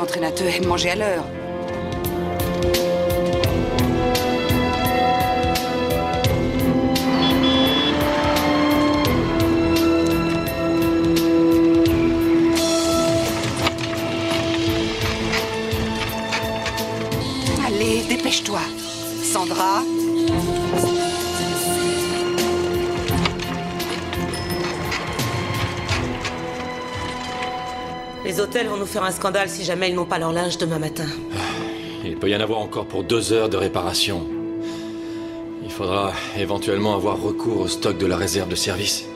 entraînateur et manger à l'heure. Allez, dépêche-toi. Sandra. Les hôtels vont nous faire un scandale si jamais ils n'ont pas leur linge demain matin. Il peut y en avoir encore pour 2 heures de réparation. Il faudra éventuellement avoir recours au stock de la réserve de service.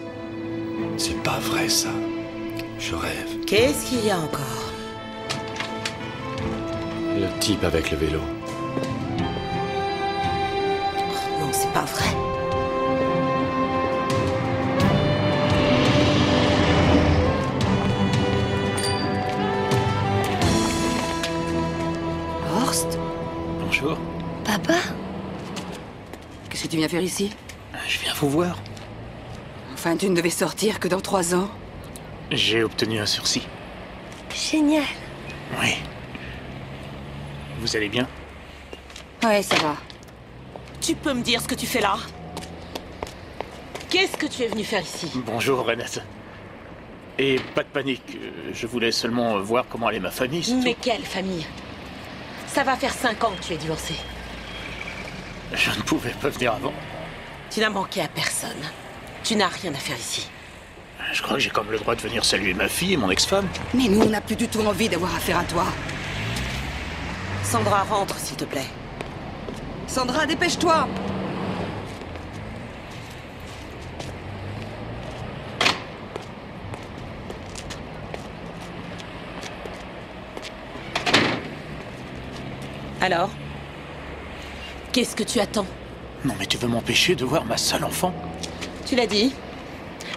C'est pas vrai, ça. Je rêve. Qu'est-ce qu'il y a encore? Le type avec le vélo. Non, c'est pas vrai. Horst? Bonjour. Papa? Qu'est-ce que tu viens faire ici? Je viens vous voir. Enfin, tu ne devais sortir que dans 3 ans. J'ai obtenu un sursis. Génial. Oui. Vous allez bien? Ouais, ça va. Tu peux me dire ce que tu fais là? Qu'est-ce que tu es venu faire ici? Bonjour, Renate. Et pas de panique, je voulais seulement voir comment allait ma famille, c'est Mais tout. quelle famille? Ça va faire 5 ans que tu es divorcé. Je ne pouvais pas venir avant. Tu n'as manqué à personne. Tu n'as rien à faire ici. Je crois que j'ai comme le droit de venir saluer ma fille et mon ex-femme. Mais nous, on n'a plus du tout envie d'avoir affaire à toi. Sandra, rentre, s'il te plaît. Sandra, dépêche-toi! Alors? Qu'est-ce que tu attends? Non mais tu veux m'empêcher de voir ma seule enfant? Tu l'as dit.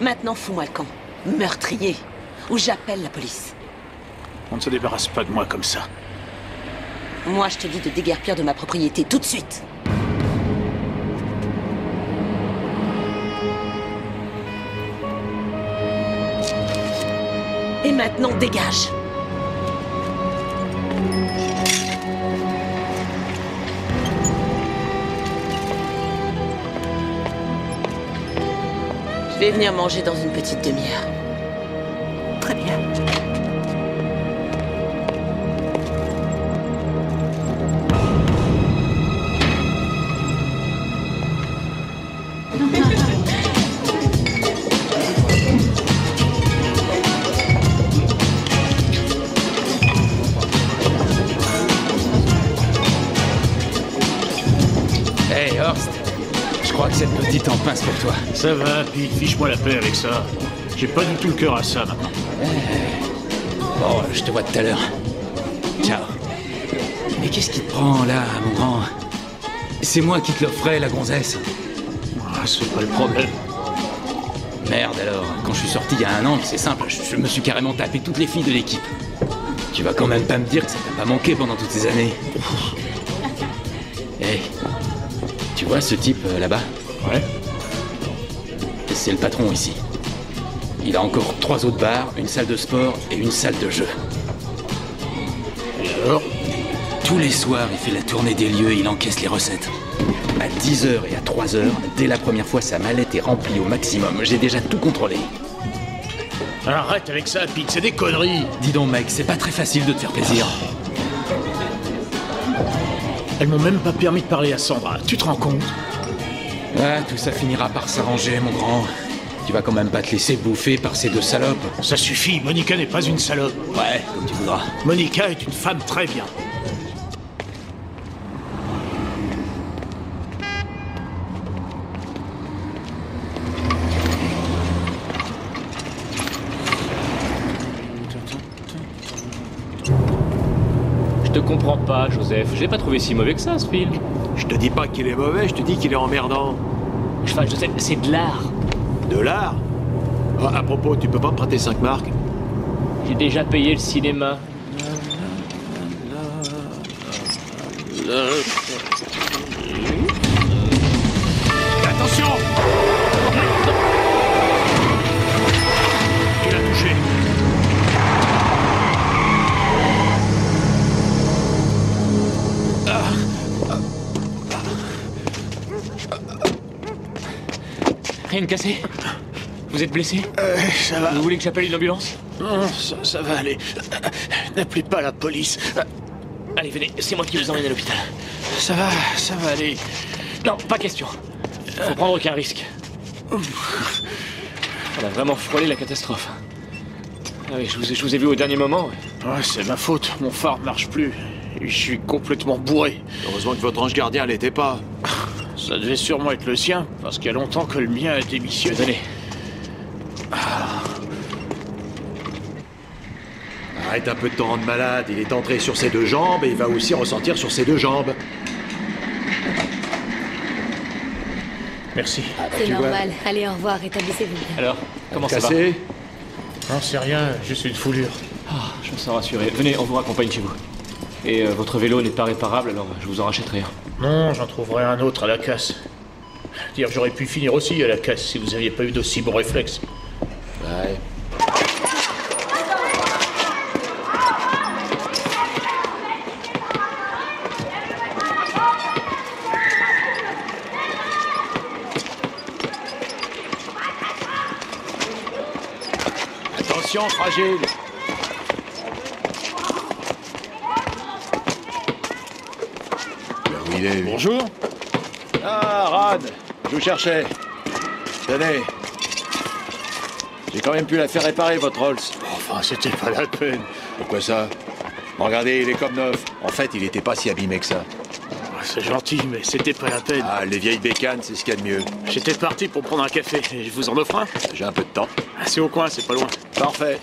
Maintenant, fous-moi le camp. Meurtrier. Ou j'appelle la police. On ne se débarrasse pas de moi comme ça. Moi, je te dis de déguerpir de ma propriété tout de suite. Et maintenant, dégage. Je vais venir manger dans une petite demi-heure. Très bien. Hey, Horst. Je crois que cette petite en pince pour toi. Ça va, Pete, fiche-moi la paix avec ça. J'ai pas du tout le cœur à ça maintenant. Bon, je te vois tout à l'heure. Ciao. Mais qu'est-ce qui te prend là, mon grand? C'est moi qui te l'offrais, la gonzesse. Ah, c'est pas le problème. Merde alors, quand je suis sorti il y a 1 an, c'est simple, je me suis carrément tapé toutes les filles de l'équipe. Tu vas quand même pas me dire que ça t'a pas manqué pendant toutes ces années. Hey, tu vois ce type là-bas? Ouais. C'est le patron ici. Il a encore 3 autres bars, une salle de sport et une salle de jeu. Et alors? Tous les soirs, il fait la tournée des lieux et il encaisse les recettes. À 10h et à 3h, dès la première fois, sa mallette est remplie au maximum. J'ai déjà tout contrôlé. Arrête avec ça, Pete, c'est des conneries. Dis donc, mec, c'est pas très facile de te faire plaisir. Elles m'ont même pas permis de parler à Sandra, tu te rends compte? Ah, tout ça finira par s'arranger, mon grand. Tu vas quand même pas te laisser bouffer par ces 2 salopes. Ça suffit, Monica n'est pas une salope. Ouais, comme tu voudras. Monica est une femme très bien. Je te comprends pas, Joseph. J'ai pas trouvé si mauvais que ça, ce film. Je te dis pas qu'il est mauvais, je te dis qu'il est emmerdant. Enfin, Joseph, c'est de l'art. De l'art? Ah, à propos, tu peux pas me prêter 5 marques? J'ai déjà payé le cinéma. Attention! Tu l'as touché. Rien de cassé? Vous êtes blessé? Ça va. Vous voulez que j'appelle une ambulance? Non, ça va aller. N'appelez pas la police. Allez, venez, c'est moi qui vous emmène à l'hôpital. Ça va aller. Non, pas question. Faut prendre aucun risque. On a vraiment frôlé la catastrophe. Ah oui, je vous ai vu au dernier moment. Ouais, c'est ma faute. Mon phare marche plus. Et je suis complètement bourré. Heureusement que votre ange gardien l'était pas. Ça devait sûrement être le sien, parce qu'il y a longtemps que le mien a démissionné. Tenez. Arrête un peu de te rendre malade. Il est entré sur ses deux jambes et il va aussi ressortir sur ses deux jambes. Merci. C'est normal. Allez, au revoir, rétablissez-vous bien. Alors, comment ça va? Cassé? Non, c'est rien, juste une foulure. Ah, je me sens rassuré. Venez, on vous raccompagne chez vous. Et votre vélo n'est pas réparable, alors je vous en rachèterai un. Non, j'en trouverai un autre à la casse. Dire, j'aurais pu finir aussi à la casse si vous aviez pas eu d'aussi bons réflexes. Ouais. Attention, fragile. Où il est, lui? Bonjour. Ah, Rad, je vous cherchais. Tenez. J'ai quand même pu la faire réparer, votre Rolls. Enfin, c'était pas la peine. Pourquoi ça? Regardez, il est comme neuf. En fait, il était pas si abîmé que ça. C'est gentil, mais c'était pas la peine. Ah, les vieilles bécanes, c'est ce qu'il y a de mieux. J'étais parti pour prendre un café. Et je vous en offre un? J'ai un peu de temps. Ah, c'est au coin, c'est pas loin. Parfait.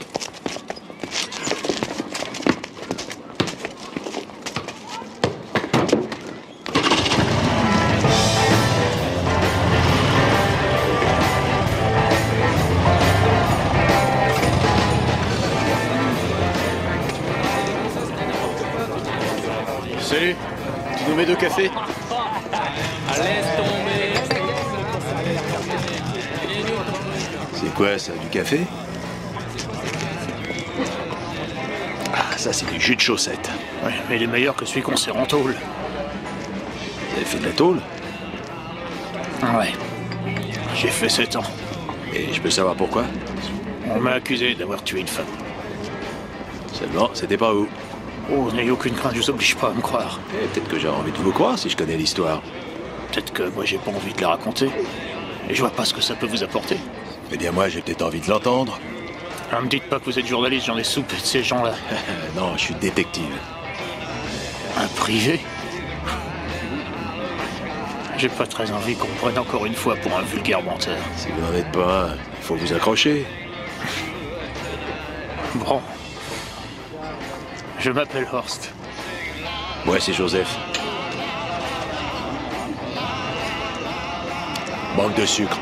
Salut. Tu nous mets 2 cafés? C'est quoi, ça? Du café? Ah, ça, c'est du jus de chaussette. Ouais, mais il est meilleur que celui qu'on sert en tôle. Vous avez fait de la tôle? Ouais. J'ai fait 7 ans. Et je peux savoir pourquoi? On m'a accusé d'avoir tué une femme. Seulement, c'était pas vous. Oh, n'ayez aucune crainte, je vous oblige pas à me croire. Et peut-être que j'aurais envie de vous croire si je connais l'histoire. Peut-être que moi j'ai pas envie de la raconter. Et je vois pas ce que ça peut vous apporter. Eh bien, moi, j'ai peut-être envie de l'entendre. Ne me dites pas que vous êtes journaliste, j'en ai soupé de ces gens-là. Non, je suis détective. Un privé? J'ai pas très envie qu'on me prenne encore une fois pour un vulgaire menteur. Si vous n'en êtes pas un, il faut vous accrocher. Bon. Je m'appelle Horst. Moi, c'est Joseph. Manque de sucre.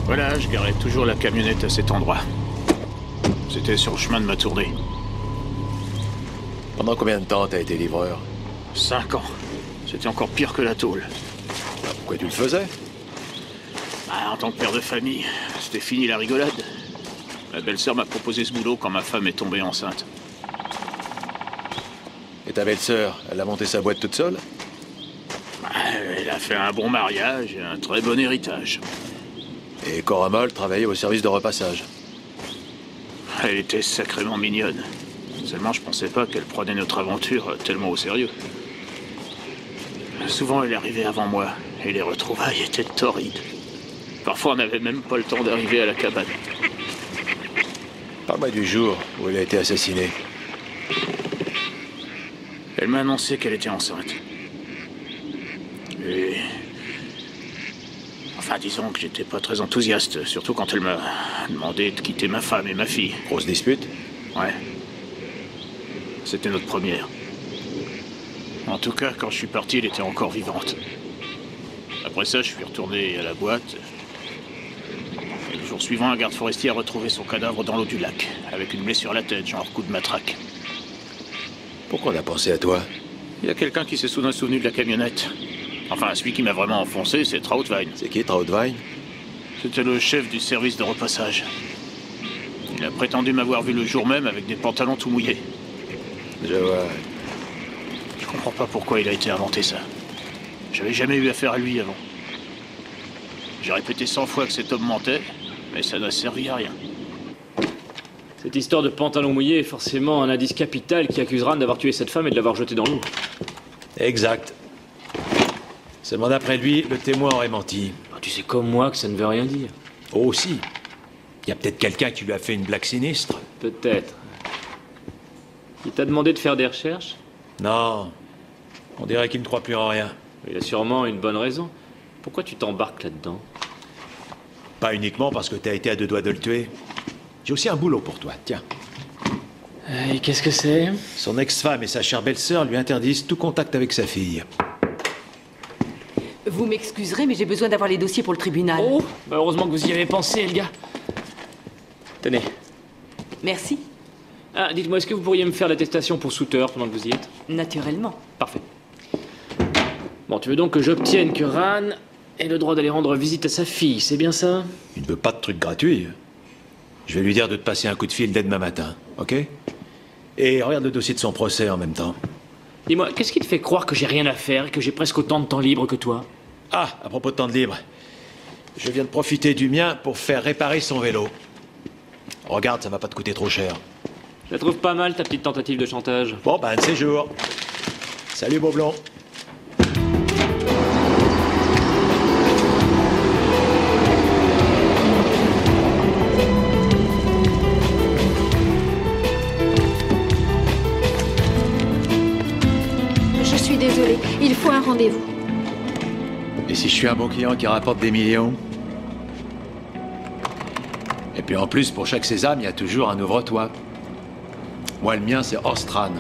Voilà, je garais toujours la camionnette à cet endroit. C'était sur le chemin de ma tournée. Pendant combien de temps t'as été livreur? 5 ans. C'était encore pire que la tôle. Pourquoi tu le faisais? Ah, en tant que père de famille, c'était fini la rigolade. Ma belle-sœur m'a proposé ce boulot quand ma femme est tombée enceinte. Et ta belle-sœur, elle a monté sa boîte toute seule? Elle a fait un bon mariage et un très bon héritage. Et Cora Moll travaillait au service de repassage. Elle était sacrément mignonne. Seulement, je pensais pas qu'elle prenait notre aventure tellement au sérieux. Souvent, elle arrivait avant moi, et les retrouvailles étaient torrides. Parfois, on n'avait même pas le temps d'arriver à la cabane. Parle-moi du jour où elle a été assassinée. Elle m'a annoncé qu'elle était enceinte. Et... Enfin, disons que j'étais pas très enthousiaste, surtout quand elle m'a demandé de quitter ma femme et ma fille. Grosse dispute? Ouais. C'était notre première. En tout cas, quand je suis parti, elle était encore vivante. Après ça, je suis retourné à la boîte. Et le jour suivant, un garde forestier a retrouvé son cadavre dans l'eau du lac, avec une blessure à la tête, genre coup de matraque. Pourquoi on a pensé à toi? Il y a quelqu'un qui s'est soudain souvenu de la camionnette. Enfin, celui qui m'a vraiment enfoncé, c'est Trautwein. C'est qui, Trautwein? C'était le chef du service de repassage. Il a prétendu m'avoir vu le jour même avec des pantalons tout mouillés. Je vois. Je comprends pas pourquoi il a été inventé ça. J'avais jamais eu affaire à lui avant. J'ai répété 100 fois que cet homme mentait, mais ça n'a servi à rien. Cette histoire de pantalon mouillé est forcément un indice capital qui accuse Ran d'avoir tué cette femme et de l'avoir jetée dans l'eau. Exact. Seulement d'après lui, le témoin aurait menti. Tu sais comme moi que ça ne veut rien dire. Oh, si. Il y a peut-être quelqu'un qui lui a fait une blague sinistre. Peut-être. Il t'a demandé de faire des recherches? Non. On dirait qu'il ne croit plus en rien. Il a sûrement une bonne raison. Pourquoi tu t'embarques là-dedans? Pas uniquement parce que t'as été à 2 doigts de le tuer. J'ai aussi un boulot pour toi, tiens. Et qu'est-ce que c'est? Son ex-femme et sa chère belle-sœur lui interdisent tout contact avec sa fille. Vous m'excuserez, mais j'ai besoin d'avoir les dossiers pour le tribunal. Oh, bah heureusement que vous y avez pensé, Elga. Tenez. Merci. Ah, dites-moi, est-ce que vous pourriez me faire l'attestation pour Souter pendant que vous y êtes? Naturellement. Parfait. Bon, tu veux donc que j'obtienne que Ran ait le droit d'aller rendre visite à sa fille, c'est bien ça? Il ne veut pas de trucs gratuits. Je vais lui dire de te passer un coup de fil dès demain matin, ok? Et regarde le dossier de son procès en même temps. Dis-moi, qu'est-ce qui te fait croire que j'ai rien à faire et que j'ai presque autant de temps libre que toi? Ah, à propos de temps de libre. Je viens de profiter du mien pour faire réparer son vélo. Regarde, ça va pas te coûter trop cher. Je la trouve pas mal, ta petite tentative de chantage. Bon, ben, un de ces jours. Salut, beau blond. Je suis désolée, il faut un rendez-vous. Et si je suis un bon client qui rapporte des millions? Et puis en plus, pour chaque sésame, il y a toujours un ouvre-toi. Moi, le mien, c'est Ostran.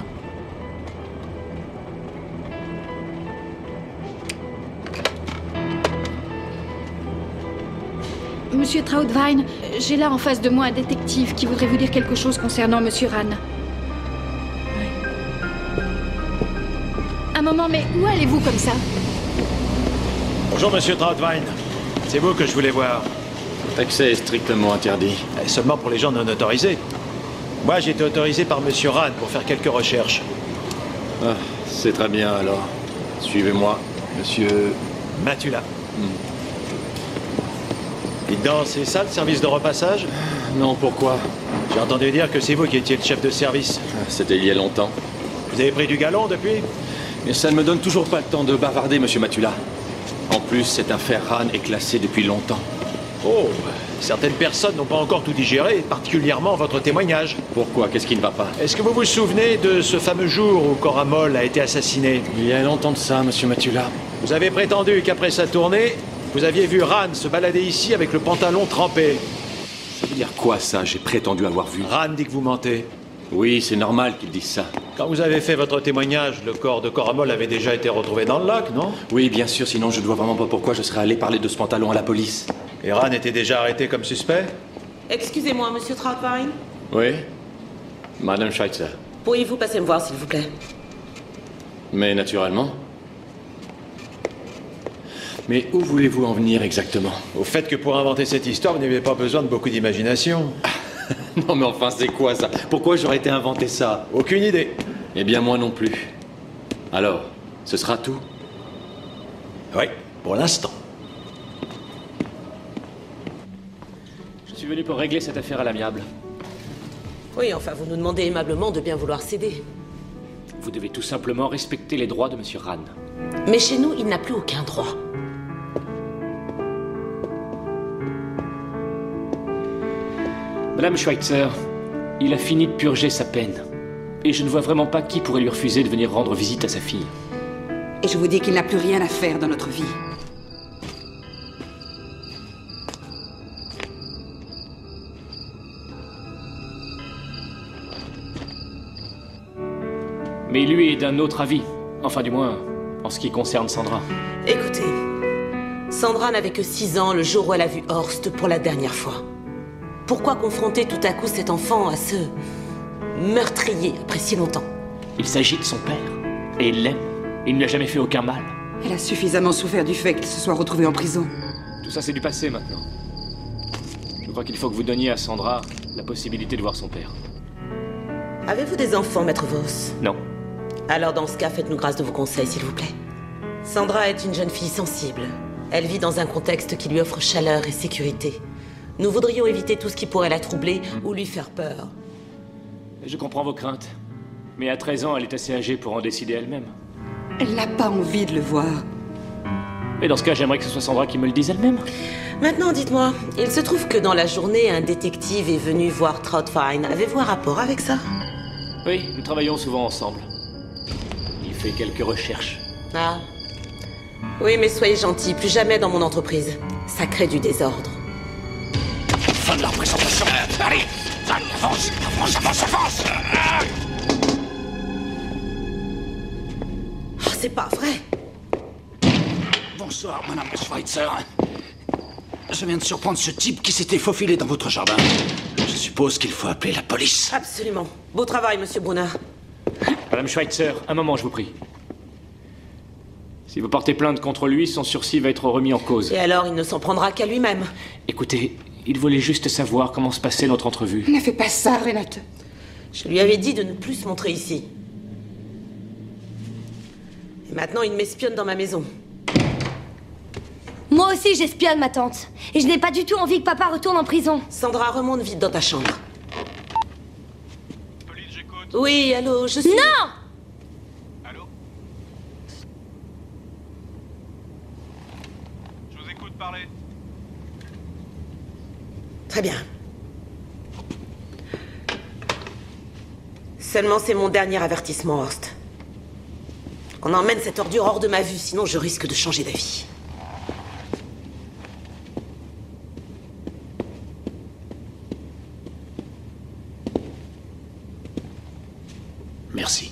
Monsieur Trautwein, j'ai là en face de moi un détective qui voudrait vous dire quelque chose concernant Monsieur Ran. Un moment, mais où allez-vous comme ça? Bonjour, monsieur Trautwein. C'est vous que je voulais voir. L'accès est strictement interdit. Seulement pour les gens non autorisés. Moi, j'ai été autorisé par monsieur Ran pour faire quelques recherches. Ah, c'est très bien alors. Suivez-moi, monsieur... Matula. Dites donc, c'est ça le service de repassage? Non, pourquoi? J'ai entendu dire que c'est vous qui étiez le chef de service. C'était il y a longtemps. Vous avez pris du galon depuis? Mais ça ne me donne toujours pas le temps de bavarder, monsieur Matula. En plus, cette affaire Ran est classée depuis longtemps. Oh, certaines personnes n'ont pas encore tout digéré, particulièrement votre témoignage. Pourquoi? Qu'est-ce qui ne va pas? Est-ce que vous vous souvenez de ce fameux jour où Cora Moll a été assassinée? Il y a longtemps de ça, monsieur Matula. Vous avez prétendu qu'après sa tournée, vous aviez vu Ran se balader ici avec le pantalon trempé. Ça veut dire quoi, ça? J'ai prétendu avoir vu. Ran dit que vous mentez. Oui, c'est normal qu'ils disent ça. Quand vous avez fait votre témoignage, le corps de Cora Moll avait déjà été retrouvé dans le lac, non? Oui, bien sûr, sinon je ne vois vraiment pas pourquoi je serais allé parler de ce pantalon à la police. Et Ran était déjà arrêté comme suspect? Excusez-moi, monsieur Trautwein. Oui? Madame Schweitzer. Pourriez-vous passer me voir, s'il vous plaît? Mais naturellement. Mais où voulez-vous en venir exactement? Au fait que pour inventer cette histoire, vous n'aviez pas besoin de beaucoup d'imagination. Non mais enfin, c'est quoi ça? Pourquoi j'aurais été inventé ça? Aucune idée. Eh bien moi non plus. Alors, ce sera tout? Oui, pour l'instant. Je suis venu pour régler cette affaire à l'amiable. Oui, enfin, vous nous demandez aimablement de bien vouloir céder. Vous devez tout simplement respecter les droits de Monsieur Ran. Mais chez nous, il n'a plus aucun droit. Madame Schweitzer, il a fini de purger sa peine. Et je ne vois vraiment pas qui pourrait lui refuser de venir rendre visite à sa fille. Et je vous dis qu'il n'a plus rien à faire dans notre vie. Mais lui est d'un autre avis. Enfin, du moins, en ce qui concerne Sandra. Écoutez, Sandra n'avait que 6 ans le jour où elle a vu Horst pour la dernière fois. Pourquoi confronter tout à coup cet enfant à ce meurtrier après si longtemps? Il s'agit de son père. Et il l'aime. Il ne lui a jamais fait aucun mal. Elle a suffisamment souffert du fait qu'il se soit retrouvé en prison. Tout ça, c'est du passé maintenant. crois qu'il faut que vous donniez à Sandra la possibilité de voir son père. Avez-vous des enfants, Maître Vos? Non. Alors dans ce cas, faites-nous grâce de vos conseils, s'il vous plaît. Sandra est une jeune fille sensible. Elle vit dans un contexte qui lui offre chaleur et sécurité. Nous voudrions éviter tout ce qui pourrait la troubler ou lui faire peur. Je comprends vos craintes. Mais à 13 ans, elle est assez âgée pour en décider elle-même. Elle n'a pas envie de le voir. Et dans ce cas, j'aimerais que ce soit Sandra qui me le dise elle-même. Maintenant, dites-moi, il se trouve que dans la journée, un détective est venu voir Troutwine. Avez-vous un rapport avec ça? Oui, nous travaillons souvent ensemble. Il fait quelques recherches. Ah. Oui, mais soyez gentil, plus jamais dans mon entreprise. Ça crée du désordre. Fin de la présentation. Allez, avance, avance, avance, avance. Oh, c'est pas vrai. Bonsoir, Madame Schweitzer. Je viens de surprendre ce type qui s'était faufilé dans votre jardin. Je suppose qu'il faut appeler la police. Absolument. Beau travail, Monsieur Brunner. Madame Schweitzer, un moment, je vous prie. Si vous portez plainte contre lui, son sursis va être remis en cause. Et alors, il ne s'en prendra qu'à lui-même. Écoutez, il voulait juste savoir comment se passait notre entrevue. Ne fais pas ça, Renate. Je lui avais dit de ne plus se montrer ici. Et maintenant, il m'espionne dans ma maison. Moi aussi, j'espionne ma tante. Et je n'ai pas du tout envie que papa retourne en prison. Sandra, remonte vite dans ta chambre. Police, j'écoute. Oui, allô, je suis... Non! Allô? Je vous écoute parler. Très bien. Seulement, c'est mon dernier avertissement, Horst. On emmène cette ordure hors de ma vue, sinon je risque de changer d'avis. Merci.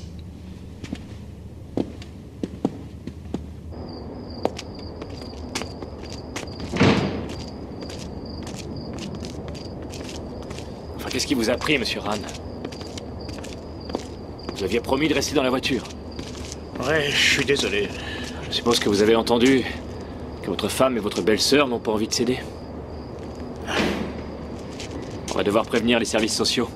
Enfin, qu'est-ce qui vous a pris, monsieur Rahn? Vous aviez promis de rester dans la voiture. Ouais, je suis désolé. Je suppose que vous avez entendu que votre femme et votre belle-sœur n'ont pas envie de céder. On va devoir prévenir les services sociaux.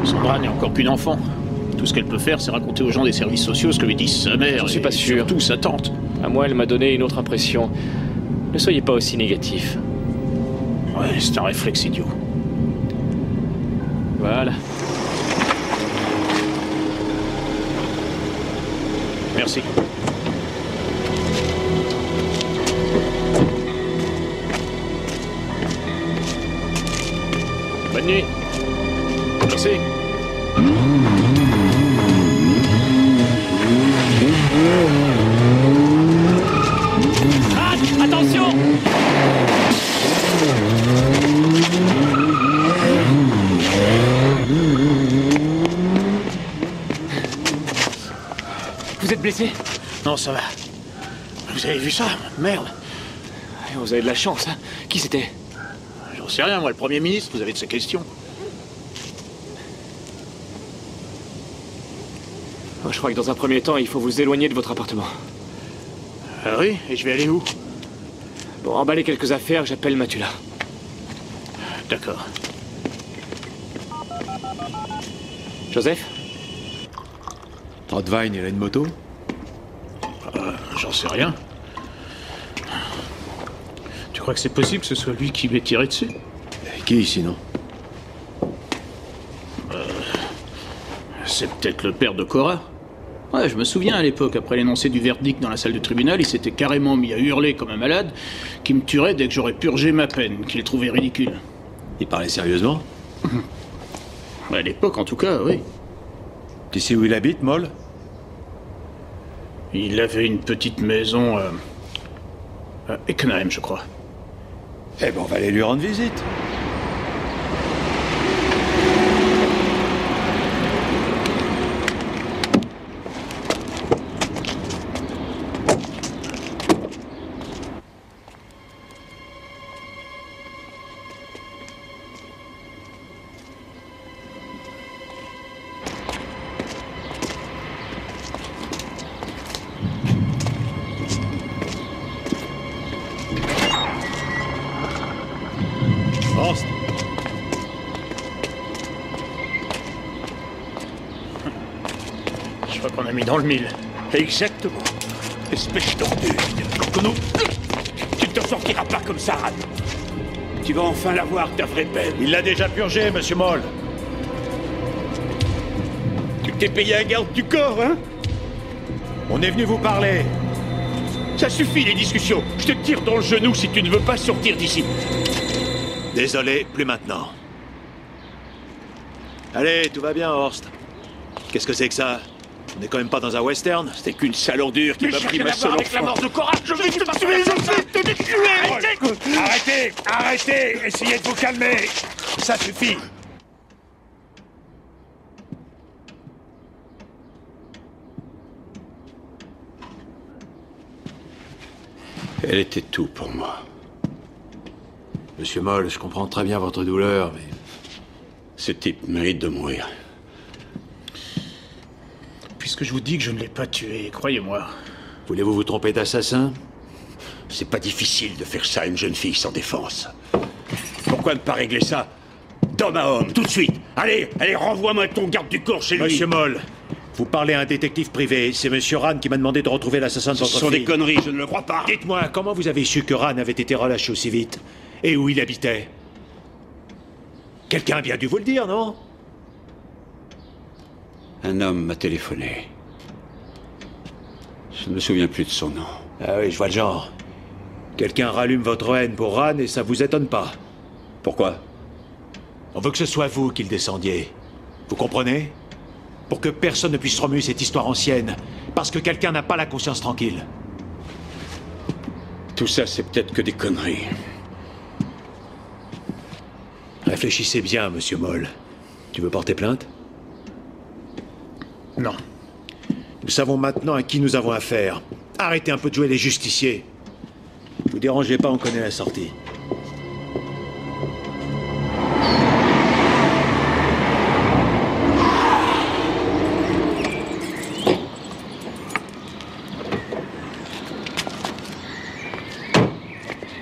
Sandra n'est encore qu'une enfant. Tout ce qu'elle peut faire, c'est raconter aux gens des services sociaux ce que lui disent sa mère. J'en suis pas et sûr. Surtout sa tante. À moi, elle m'a donné une autre impression. Ne soyez pas aussi négatif. Ouais, c'est un réflexe idiot. Voilà. Merci. Bonne nuit. Merci. Attention! Vous êtes blessé? Non, ça va. Vous avez vu ça? Merde. Vous avez de la chance, hein? Qui c'était? J'en sais rien, moi, le Premier ministre, vous avez de ces questions. Je crois que dans un premier temps, il faut vous éloigner de votre appartement. Ah oui? Et je vais aller où? Bon, emballez quelques affaires, j'appelle Matula. D'accord. Joseph? Troutwine, il a une moto? J'en sais rien. Tu crois que c'est possible que ce soit lui qui m'ait tiré dessus? Et qui, sinon? C'est peut-être le père de Cora. Ouais, je me souviens à l'époque, après l'énoncé du verdict dans la salle de tribunal, il s'était carrément mis à hurler comme un malade, qu'il me tuerait dès que j'aurais purgé ma peine, qu'il trouvait ridicule. Il parlait sérieusement? À l'époque, en tout cas, oui. Tu sais où il habite, Moll? Il avait une petite maison à Eckenheim, je crois. Eh ben, on va aller lui rendre visite. toi qu'on a mis dans le mille. Exactement. Espèce d'ordure. Nous... Tu ne t'en sortiras pas comme ça, Ran. Tu vas enfin la voir, ta vraie peine. Il l'a déjà purgé, monsieur Moll. Tu t'es payé un garde du corps, hein? On est venu vous parler. Ça suffit, les discussions. Je te tire dans le genou si tu ne veux pas sortir d'ici. Désolé, plus maintenant. Allez, tout va bien, Horst. Qu'est-ce que c'est que ça? On n'est quand même pas dans un western. C'était qu'une sale ordure qui m'a pris ma seule avec la mort de Cora. Je vais te tuer, je vais te tuer. Arrêtez, arrêtez. Essayez de vous calmer. Ça suffit. Elle était tout pour moi. Monsieur Moll, je comprends très bien votre douleur, mais... Ce type mérite de mourir. Puisque je vous dis que je ne l'ai pas tué, croyez-moi. Voulez-vous vous tromper d'assassin? C'est pas difficile de faire ça à une jeune fille sans défense. Pourquoi ne pas régler ça d'homme à homme, tout de suite? Allez, renvoie-moi ton garde du corps chez lui. Monsieur Moll, vous parlez à un détective privé. C'est monsieur Ran qui m'a demandé de retrouver l'assassin de votre fille. Ce sont des conneries, je ne le crois pas. Dites-moi, comment vous avez su que Ran avait été relâché aussi vite? Et où il habitait? Quelqu'un a bien dû vous le dire, non? Un homme m'a téléphoné. Je ne me souviens plus de son nom. Ah oui, je vois le genre. Quelqu'un rallume votre haine pour Ran et ça vous étonne pas. Pourquoi? On veut que ce soit vous qui le descendiez. Vous comprenez? Pour que personne ne puisse remuer cette histoire ancienne. Parce que quelqu'un n'a pas la conscience tranquille. Tout ça, c'est peut-être que des conneries. Réfléchissez bien, monsieur Moll. Tu veux porter plainte? Non. Nous savons maintenant à qui nous avons affaire. Arrêtez un peu de jouer les justiciers. Vous dérangez pas, on connaît la sortie.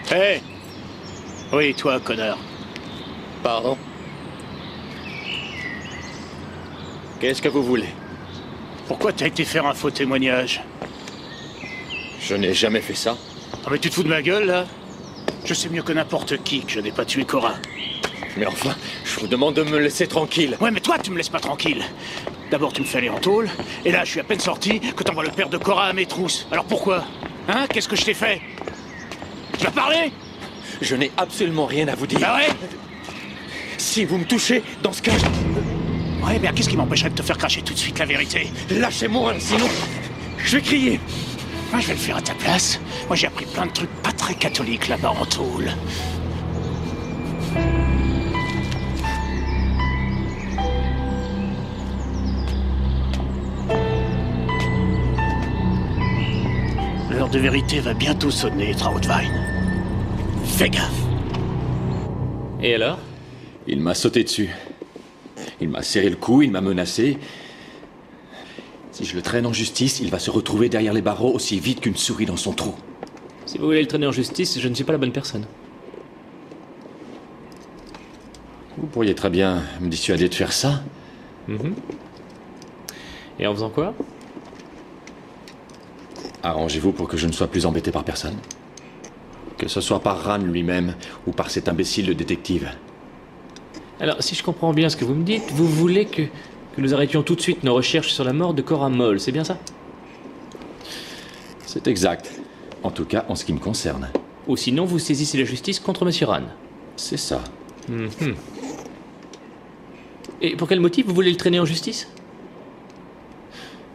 Hé hey. Oui, toi, connard. Pardon? Qu'est-ce que vous voulez? Pourquoi t'as été faire un faux témoignage? Je n'ai jamais fait ça. Ah mais tu te fous de ma gueule, là? Je sais mieux que n'importe qui que je n'ai pas tué Cora. Mais enfin, je vous demande de me laisser tranquille. Ouais, mais toi, tu me laisses pas tranquille. D'abord, tu me fais aller en tôle, et là, je suis à peine sorti que t'envoies le père de Cora à mes trousses. Alors pourquoi? Hein? Qu'est-ce que je t'ai fait? Tu vas parler? Je n'ai absolument rien à vous dire. Ah ouais? Si vous me touchez, dans ce cas... Ouais, mais qu'est-ce qui m'empêcherait de te faire cracher tout de suite la vérité? Lâchez-moi, sinon... Je vais crier. Moi, je vais le faire à ta place. Moi, j'ai appris plein de trucs pas très catholiques là-bas en tôle. L'heure de vérité va bientôt sonner, Trautwein. Fais gaffe. Et alors? Il m'a sauté dessus. Il m'a serré le cou, il m'a menacé. Si je le traîne en justice, il va se retrouver derrière les barreaux aussi vite qu'une souris dans son trou. Si vous voulez le traîner en justice, je ne suis pas la bonne personne. Vous pourriez très bien me dissuader de faire ça. Et en faisant quoi? Arrangez-vous pour que je ne sois plus embêté par personne. Que ce soit par Ran lui-même ou par cet imbécile de détective. Alors, si je comprends bien ce que vous me dites, vous voulez que nous arrêtions tout de suite nos recherches sur la mort de Cora Moll, c'est bien ça? C'est exact. En tout cas, en ce qui me concerne. Ou sinon, vous saisissez la justice contre Monsieur Ran. C'est ça. Et pour quel motif vous voulez le traîner en justice?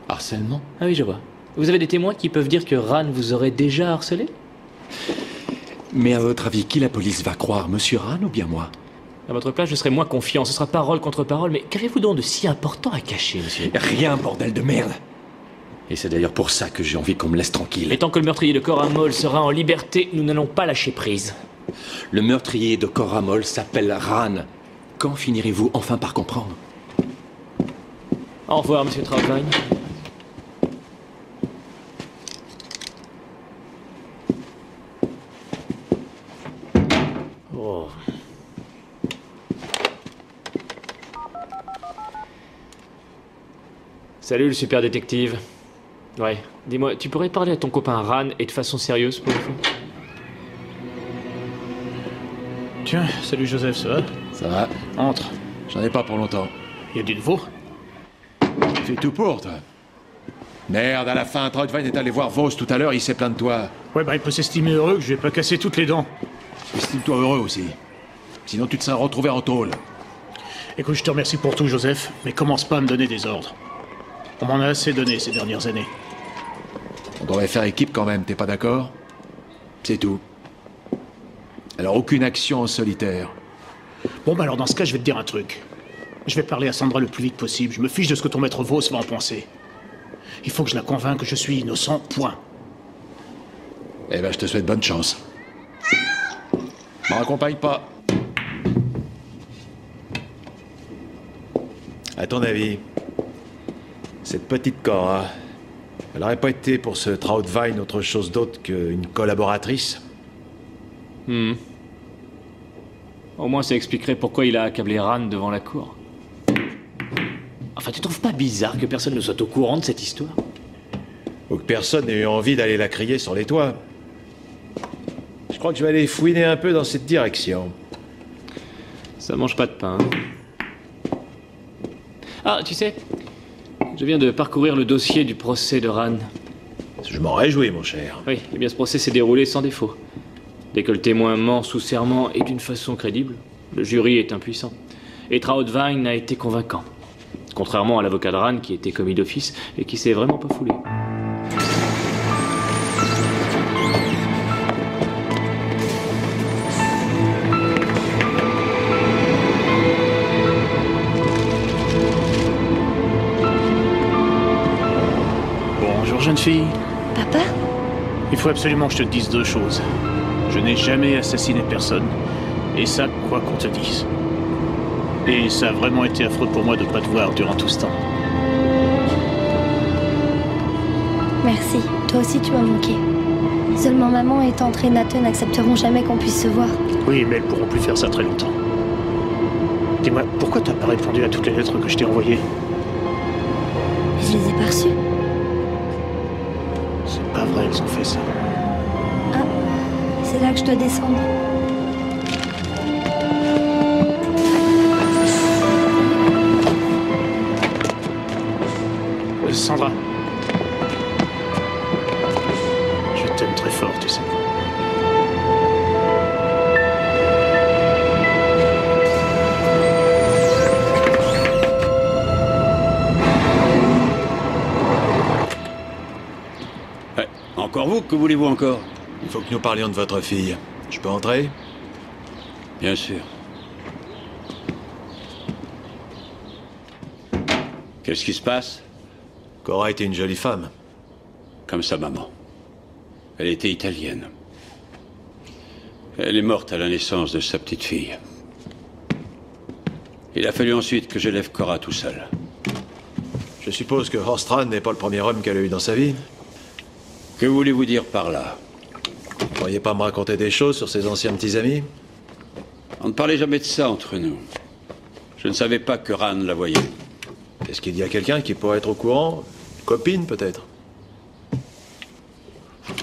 Harcèlement? Ah oui, je vois. Vous avez des témoins qui peuvent dire que Ran vous aurait déjà harcelé? Mais à votre avis, qui la police va croire, Monsieur Ran ou bien moi? À votre place, je serais moins confiant. Ce sera parole contre parole. Mais qu'avez-vous donc de si important à cacher, monsieur? Rien, bordel de merde. Et c'est d'ailleurs pour ça que j'ai envie qu'on me laisse tranquille. Et tant que le meurtrier de Cora Moll sera en liberté, nous n'allons pas lâcher prise. Le meurtrier de Cora Moll s'appelle Ran. Quand finirez-vous enfin par comprendre? Au revoir, monsieur Trautwein. Oh. Salut le super détective. Ouais, dis-moi, tu pourrais parler à ton copain Ran et de façon sérieuse pour une fois? Tiens, salut Joseph, ça va? Ça va. Entre. J'en ai pas pour longtemps. Y a du nouveau? C'est tout pour, toi. Merde, à la fin, Troudvine est allé voir Vos tout à l'heure, il s'est plaint de toi. Ouais, bah il peut s'estimer heureux que je vais pas casser toutes les dents. Estime-toi heureux aussi. Sinon, tu te serais retrouvé en tôle. Écoute, je te remercie pour tout, Joseph, mais commence pas à me donner des ordres. On m'en a assez donné ces dernières années. On devrait faire équipe quand même, t'es pas d'accord? C'est tout. Alors, aucune action en solitaire. Bon, bah alors dans ce cas, je vais te dire un truc. Je vais parler à Sandra le plus vite possible. Je me fiche de ce que ton maître Vos va en penser. Il faut que je la convainque que je suis innocent, point. Eh ben, je te souhaite bonne chance. M'en accompagne pas. À ton avis, cette petite Cora, elle aurait pas été pour ce Troudvine autre chose d'autre qu'une collaboratrice? Au moins ça expliquerait pourquoi il a accablé Ran devant la cour. Enfin, tu trouves pas bizarre que personne ne soit au courant de cette histoire? Ou que personne n'ait eu envie d'aller la crier sur les toits. Je crois que je vais aller fouiner un peu dans cette direction. Ça mange pas de pain. Ah, tu sais, je viens de parcourir le dossier du procès de Ran. Je m'en réjouis, mon cher. Oui, eh bien ce procès s'est déroulé sans défaut. Dès que le témoin ment sous serment et d'une façon crédible, le jury est impuissant. Et Troudvine a été convaincant. Contrairement à l'avocat de Ran qui était commis d'office et qui s'est vraiment pas foulé. Bonjour, jeune fille. Papa? Il faut absolument que je te dise deux choses. Je n'ai jamais assassiné personne. Et ça, quoi qu'on te dise. Et ça a vraiment été affreux pour moi de ne pas te voir durant tout ce temps. Merci. Toi aussi, tu m'as manqué. Seulement maman et tante Renate n'accepteront jamais qu'on puisse se voir. Oui, mais elles pourront plus faire ça très longtemps. Dis-moi, pourquoi t'as pas répondu à toutes les lettres que je t'ai envoyées? Je les ai pas reçues. C'est pas vrai, elles ont fait ça. Ah, c'est là que je dois descendre. Sandra. Je t'aime très fort, tu sais. Ouais. Encore vous? Que voulez-vous encore? Il faut que nous parlions de votre fille. Je peux entrer? Bien sûr. Qu'est-ce qui se passe? Cora était une jolie femme. Comme sa maman. Elle était italienne. Elle est morte à la naissance de sa petite fille. Il a fallu ensuite que j'élève Cora tout seul. Je suppose que Horstrand n'est pas le premier homme qu'elle a eu dans sa vie. Que voulez-vous dire par là? Vous pourriez pas me raconter des choses sur ses anciens petits amis? On ne parlait jamais de ça entre nous. Je ne savais pas que Ran la voyait. Est-ce qu'il y a quelqu'un qui pourrait être au courant? Une copine, peut-être?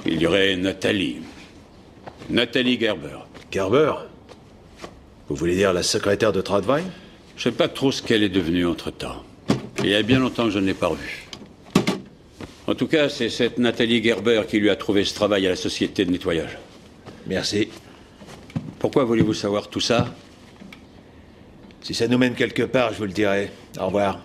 Il y aurait Nathalie. Nathalie Gerber. Gerber? Vous voulez dire la secrétaire de Troudvine? Je sais pas trop ce qu'elle est devenue entre-temps. Il y a bien longtemps que je ne l'ai pas revue. En tout cas, c'est cette Nathalie Gerber qui lui a trouvé ce travail à la société de nettoyage. Merci. Pourquoi voulez-vous savoir tout ça? Si ça nous mène quelque part, je vous le dirai. Au revoir.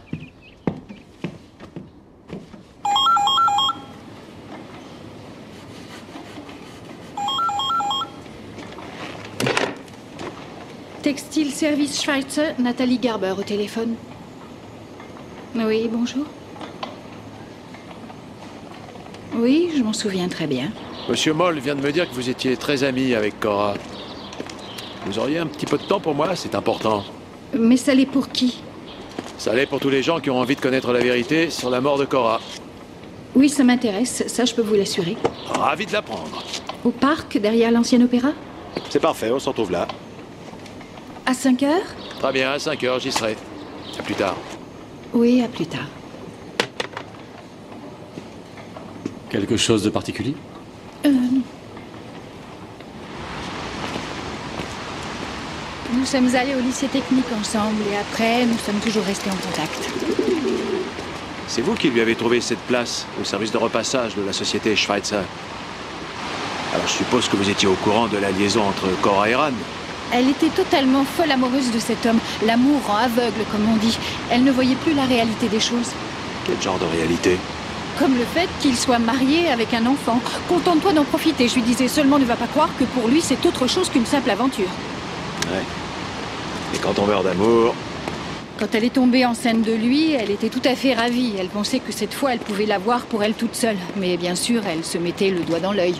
Textile Service Schweitzer, Nathalie Gerber au téléphone. Oui, bonjour. Oui, je m'en souviens très bien. Monsieur Moll vient de me dire que vous étiez très ami avec Cora. Vous auriez un petit peu de temps pour moi? C'est important. Mais ça l'est pour qui? Ça l'est pour tous les gens qui ont envie de connaître la vérité sur la mort de Cora. Oui, ça m'intéresse, ça je peux vous l'assurer. Ravi de l'apprendre. Au parc, derrière l'ancien opéra? C'est parfait, on se retrouve là. À 5 heures? Très bien, à 5 heures, j'y serai. À plus tard. Oui, à plus tard. Quelque chose de particulier? Nous sommes allés au lycée technique ensemble et après, nous sommes toujours restés en contact. C'est vous qui lui avez trouvé cette place au service de repassage de la société Schweitzer. Alors je suppose que vous étiez au courant de la liaison entre Cora et Ran. Elle était totalement folle amoureuse de cet homme. L'amour rend aveugle, comme on dit. Elle ne voyait plus la réalité des choses. Quel genre de réalité? Comme le fait qu'il soit marié avec un enfant. Contente-toi d'en profiter. Je lui disais seulement ne va pas croire que pour lui c'est autre chose qu'une simple aventure. Ouais. Et quand on meurt d'amour... Quand elle est tombée enceinte de lui, elle était tout à fait ravie. Elle pensait que cette fois elle pouvait l'avoir pour elle toute seule. Mais bien sûr, elle se mettait le doigt dans l'œil.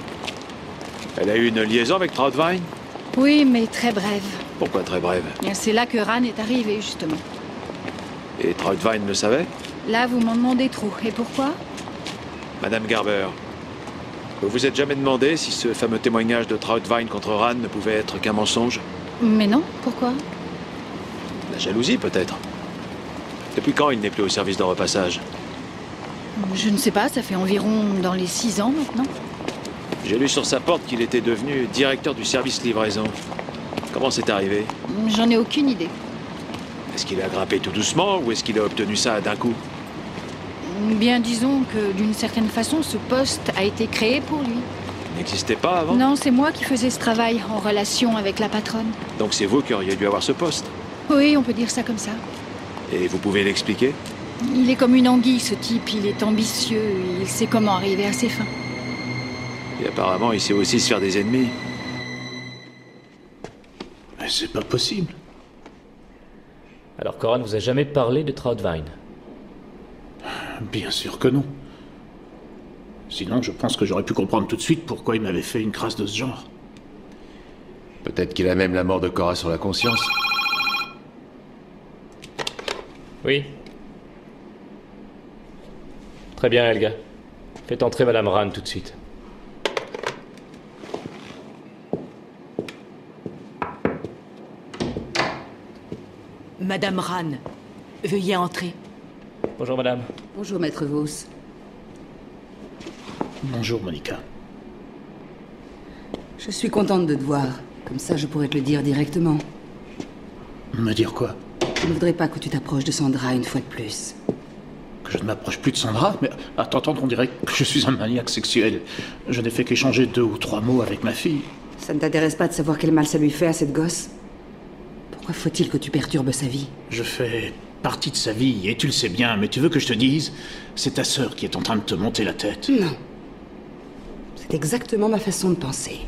Elle a eu une liaison avec Traudwein? Oui, mais très brève. Pourquoi très brève? C'est là que Ran est arrivé, justement. Et Traudwein le savait? Là, vous m'en demandez trop. Et pourquoi? Madame Garber, vous vous êtes jamais demandé si ce fameux témoignage de Traudwein contre Ran ne pouvait être qu'un mensonge? Mais non, pourquoi? La jalousie, peut-être. Depuis quand il n'est plus au service de repassage? Je ne sais pas, ça fait environ dans les 6 ans maintenant. J'ai lu sur sa porte qu'il était devenu directeur du service livraison. Comment c'est arrivé? J'en ai aucune idée. Est-ce qu'il a grimpé tout doucement ou est-ce qu'il a obtenu ça d'un coup? Bien, disons que d'une certaine façon, ce poste a été créé pour lui. Il n'existait pas avant? Non, c'est moi qui faisais ce travail en relation avec la patronne. Donc c'est vous qui auriez dû avoir ce poste? Oui, on peut dire ça comme ça. Et vous pouvez l'expliquer? Il est comme une anguille, ce type. Il est ambitieux, il sait comment arriver à ses fins. Et apparemment, il sait aussi se faire des ennemis. Mais c'est pas possible. Alors Cora ne vous a jamais parlé de Traudwein? Bien sûr que non. Sinon, je pense que j'aurais pu comprendre tout de suite pourquoi il m'avait fait une crasse de ce genre. Peut-être qu'il a même la mort de Cora sur la conscience. Oui. Très bien, Helga. Faites entrer Madame Ran tout de suite. Madame Ran, veuillez entrer. Bonjour, madame. Bonjour, maître Vos. Bonjour, Monica. Je suis contente de te voir. Comme ça, je pourrais te le dire directement. Me dire quoi? Je ne voudrais pas que tu t'approches de Sandra une fois de plus. Que je ne m'approche plus de Sandra? Mais à t'entendre, on dirait que je suis un maniaque sexuel. Je n'ai fait qu'échanger 2 ou 3 mots avec ma fille. Ça ne t'intéresse pas de savoir quel mal ça lui fait à cette gosse? Pourquoi faut-il que tu perturbes sa vie? Je fais partie de sa vie, et tu le sais bien, mais tu veux que je te dise? C'est ta sœur qui est en train de te monter la tête. Non. C'est exactement ma façon de penser.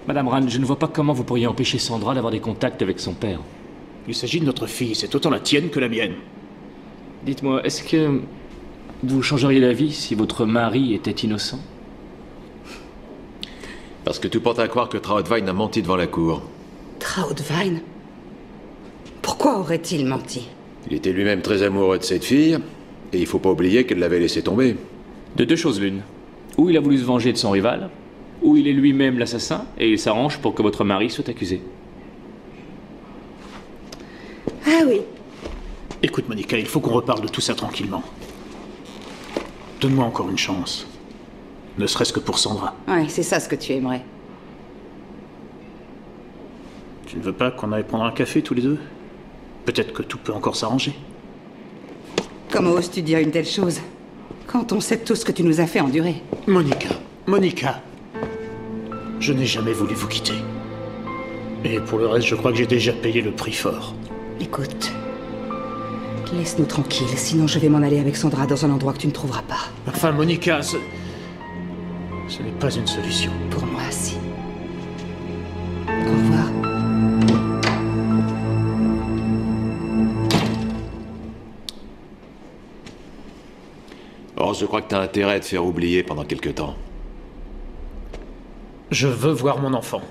Madame Ran, je ne vois pas comment vous pourriez empêcher Sandra d'avoir des contacts avec son père. Il s'agit de notre fille, c'est autant la tienne que la mienne. Dites-moi, est-ce que vous changeriez d'avis si votre mari était innocent? Parce que tout porte à croire que Traudwein a menti devant la cour. Traudwein? Pourquoi aurait-il menti? Il était lui-même très amoureux de cette fille, et il faut pas oublier qu'elle l'avait laissé tomber. De 2 choses l'une. Ou il a voulu se venger de son rival, ou il est lui-même l'assassin, et il s'arrange pour que votre mari soit accusé. Ah oui. Écoute, Monica, il faut qu'on reparle de tout ça tranquillement. Donne-moi encore une chance. Ne serait-ce que pour Sandra. Ouais, c'est ça ce que tu aimerais. Tu ne veux pas qu'on aille prendre un café tous les deux? Peut-être que tout peut encore s'arranger. Comment oses-tu dire une telle chose? Quand on sait tout ce que tu nous as fait endurer. Monica, je n'ai jamais voulu vous quitter. Et pour le reste, je crois que j'ai déjà payé le prix fort. Écoute, laisse-nous tranquilles, sinon je vais m'en aller avec Sandra dans un endroit que tu ne trouveras pas. Enfin, Monica, ce n'est pas une solution. Pour moi, si. Au revoir. Or, je crois que t'as intérêt à te faire oublier pendant quelque temps. Je veux voir mon enfant.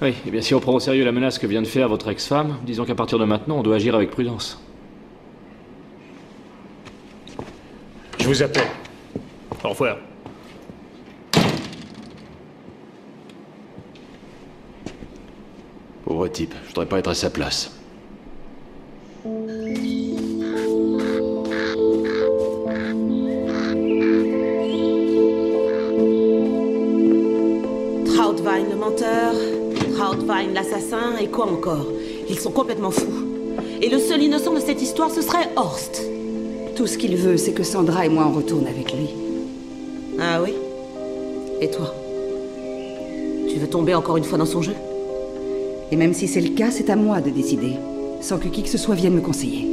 Oui, et bien si on prend au sérieux la menace que vient de faire votre ex-femme, disons qu'à partir de maintenant, on doit agir avec prudence. Je vous appelle. Au revoir. Pauvre type, je voudrais pas être à sa place. Traudvine, l'assassin, et quoi encore? Ils sont complètement fous. Et le seul innocent de cette histoire, ce serait Horst. Tout ce qu'il veut, c'est que Sandra et moi en retourne avec lui. Ah oui? Et toi? Tu veux tomber encore une fois dans son jeu? Et même si c'est le cas, c'est à moi de décider, sans que qui que ce soit vienne me conseiller.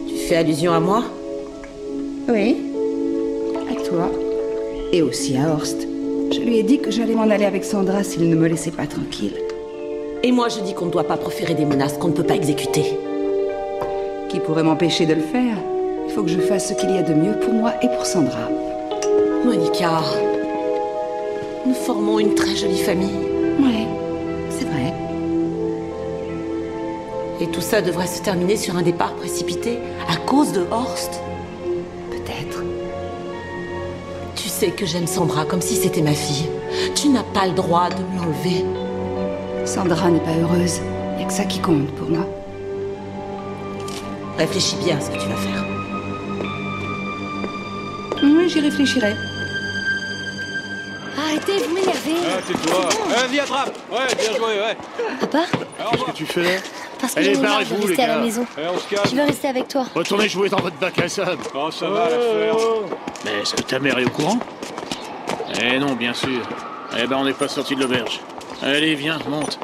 Tu fais allusion à moi? Oui. À toi. Et aussi à Horst. Je lui ai dit que j'allais m'en aller avec Sandra s'il ne me laissait pas tranquille. Et moi, je dis qu'on ne doit pas proférer des menaces qu'on ne peut pas exécuter. Qui pourrait m'empêcher de le faire? Il faut que je fasse ce qu'il y a de mieux pour moi et pour Sandra. Monica, nous formons une très jolie famille. Ouais, c'est vrai. Et tout ça devrait se terminer sur un départ précipité à cause de Horst? Peut-être. Tu sais que j'aime Sandra comme si c'était ma fille. Tu n'as pas le droit de me l'enlever. Sandra n'est pas heureuse. Il n'y a que ça qui compte pour moi. Réfléchis bien à ce que tu vas faire. Oui, j'y réfléchirai. Arrêtez, vous m'énervez. Ah, tais-toi. Vas-y, attrape. Ouais, bien joué, ouais. Papa? Qu'est-ce que tu fais là? Parce que Allez, j'en ai marre de barrez-vous, rester les à la gars. maison. Allez, on se calme. Je veux rester avec toi. Retournez jouer dans votre bac à sable. Oh, ça va, l'affaire. Mais est-ce que ta mère est au courant? Eh non, bien sûr. Eh ben, on n'est pas sorti de l'auberge. Allez, viens, monte.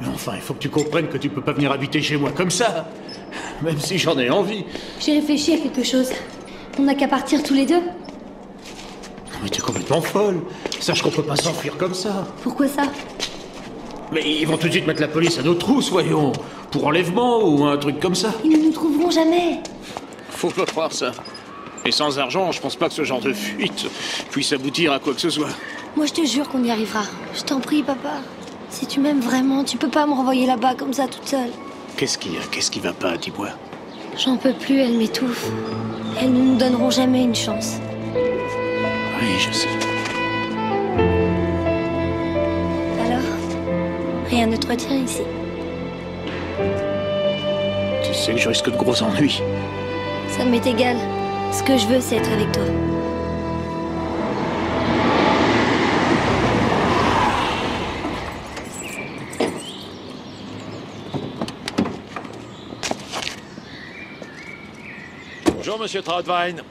Mais enfin, il faut que tu comprennes que tu peux pas venir habiter chez moi comme ça. Même si j'en ai envie. J'ai réfléchi à quelque chose. On n'a qu'à partir tous les deux. Non, mais t'es complètement folle. Sache qu'on peut pas s'enfuir comme ça. Pourquoi ça? Mais ils vont tout de suite mettre la police à nos trousses, voyons. Pour enlèvement ou un truc comme ça. Ils ne nous trouveront jamais. Faut pas croire ça. Et sans argent, je pense pas que ce genre de fuite puisse aboutir à quoi que ce soit. Moi, je te jure qu'on y arrivera. Je t'en prie, papa. Si tu m'aimes vraiment, tu peux pas me renvoyer là-bas comme ça toute seule. Qu'est-ce qu'il y a? Qu'est-ce qui va pas, dis-moi? J'en peux plus, elles m'étouffent. Elles ne nous donneront jamais une chance. Oui, je sais. Alors, rien ne te retient ici. Tu sais que je risque de gros ennuis. Ça m'est égal. Ce que je veux, c'est être avec toi. Bonjour, monsieur Traudvine.